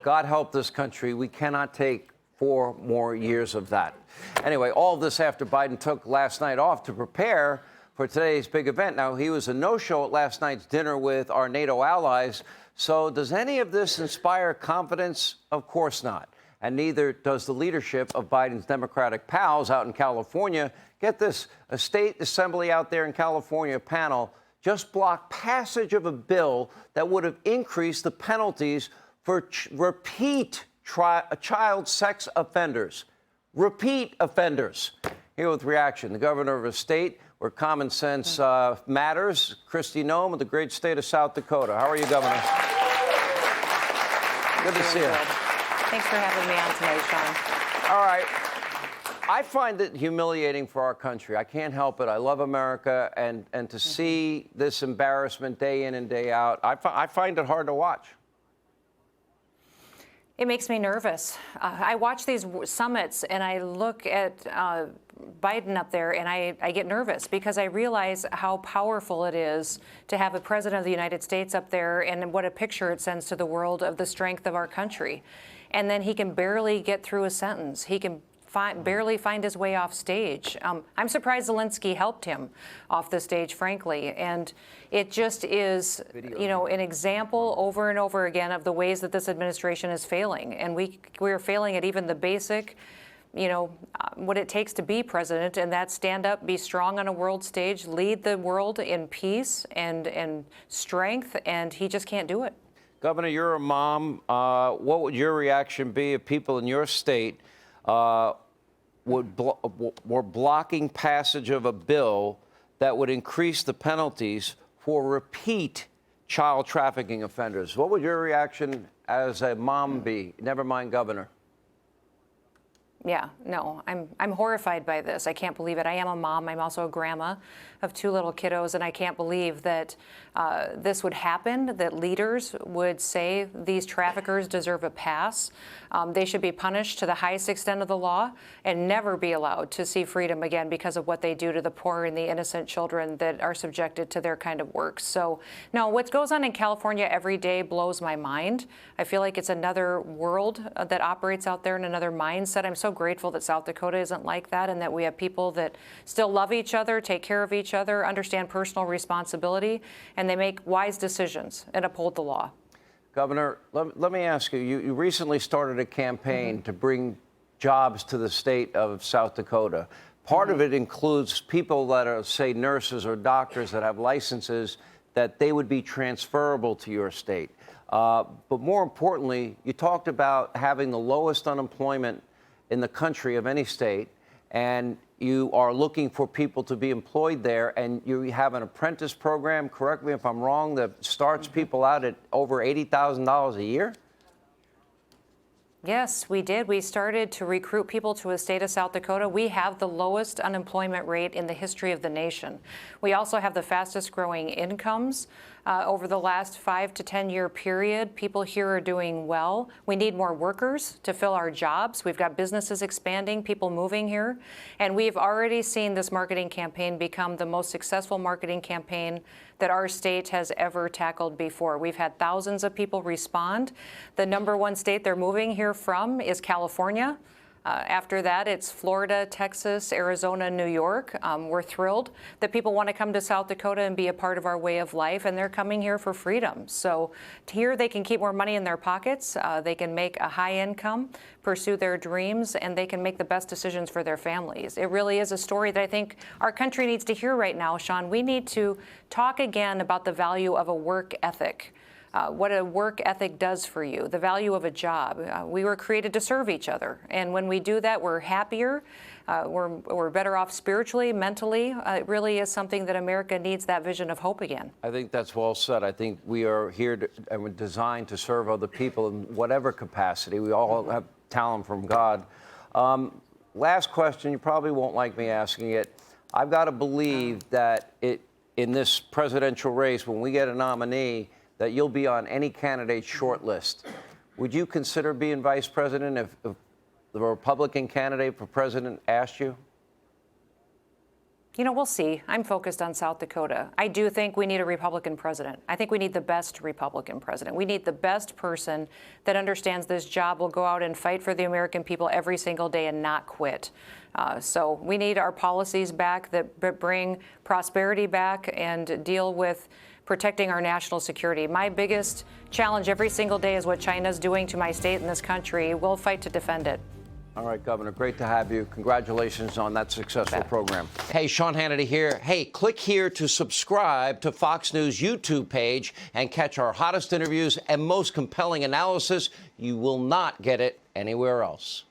God help this country. We cannot take 4 more years of that. Anyway, all this after Biden took last night off to prepare for today's big event. Now, he was a no-show at last night's dinner with our NATO allies. So does any of this inspire confidence? Of course not. And neither does the leadership of Biden's Democratic pals out in California. Get this, a state assembly out there in California panel just blocked passage of a bill that would have increased the penalties for repeat child sex offenders. Repeat offenders. Here with reaction, the governor of a state where common sense matters, Kristi Noem of the great state of South Dakota. How are you, Governor? Good to see you. Thanks for having me on tonight, Sean. All right. I find it humiliating for our country. I can't help it. I love America, and to see this embarrassment day in and day out, I find it hard to watch. It makes me nervous. I watch these summits and I look at Biden up there and I get nervous because I realize how powerful it is to have a president of the United States up there and what a picture it sends to the world of the strength of our country. And then he can barely get through a sentence. He can barely find his way off stage. I'm surprised Zelensky helped him off the stage, frankly. And it just is, an example over and over again of the ways that this administration is failing. And we are failing at even the basic, what it takes to be president, and that's stand up, be strong on a world stage, lead the world in peace and strength, and he just can't do it. Governor, you're a mom. What would your reaction be if people in your state were blocking passage of a bill that would increase the penalties for repeat child trafficking offenders? What would your reaction as a mom be? Never mind, Governor. Yeah, no, I'm horrified by this. I can't believe it. I am a mom. I'm also a grandma of 2 little kiddos, and I can't believe that this would happen, that leaders would say these traffickers deserve a pass. They should be punished to the highest extent of the law and never be allowed to see freedom again because of what they do to the poor and the innocent children that are subjected to their kind of work. So, no, what goes on in California every day blows my mind. I feel like it's another world that operates out there and another mindset. I'm so grateful that South Dakota isn't like that and that we have people that still love each other, take care of each other, understand personal responsibility, and they make wise decisions and uphold the law. Governor, let me ask you, you recently started a campaign to bring jobs to the state of South Dakota. Part of it includes people that are, say, nurses or doctors that have licenses, that they would be transferable to your state. But more importantly, you talked about having the lowest unemployment in the country of any state, and you are looking for people to be employed there, and you have an apprentice program, correct me if I'm wrong, that starts people out at over $80,000 a year? Yes, we did. We started to recruit people to a state of South Dakota. We have the lowest unemployment rate in the history of the nation. We also have the fastest growing incomes over the last 5 to 10 year period. People here are doing well. We need more workers to fill our jobs. We've got businesses expanding, people moving here. And we've already seen this marketing campaign become the most successful marketing campaign that our state has ever tackled before. We've had thousands of people respond. The #1 state they're moving here from is California. After that, it's Florida, Texas, Arizona, New York. We're thrilled that people want to come to South Dakota and be a part of our way of life, and they're coming here for freedom. So here they can keep more money in their pockets. They can make a high income, pursue their dreams, and they can make the best decisions for their families. It really is a story that I think our country needs to hear right now, Sean. We need to talk again about the value of a work ethic. What a work ethic does for you, the value of a job. We were created to serve each other. And when we do that, we're happier, we're better off spiritually, mentally. It really is something that America needs, that vision of hope again. I think that's well said. I think we are here and we're designed to serve other people in whatever capacity. We all have talent from God. Last question, you probably won't like me asking it. I've got to believe that in this presidential race, when we get a nominee, that you'll be on any candidate's short list. Would you consider being vice president if the Republican candidate for president asked you? You know, we'll see. I'm focused on South Dakota. I do think we need a Republican president. I think we need the best Republican president. We need the best person that understands this job, will go out and fight for the American people every single day and not quit. So we need our policies back that bring prosperity back and deal with protecting our national security. My biggest challenge every single day is what China's doing to my state and this country. We'll fight to defend it. All right, Governor, great to have you. Congratulations on that successful program. Hey, Sean Hannity here. Hey, click here to subscribe to Fox News YouTube page and catch our hottest interviews and most compelling analysis. You will not get it anywhere else.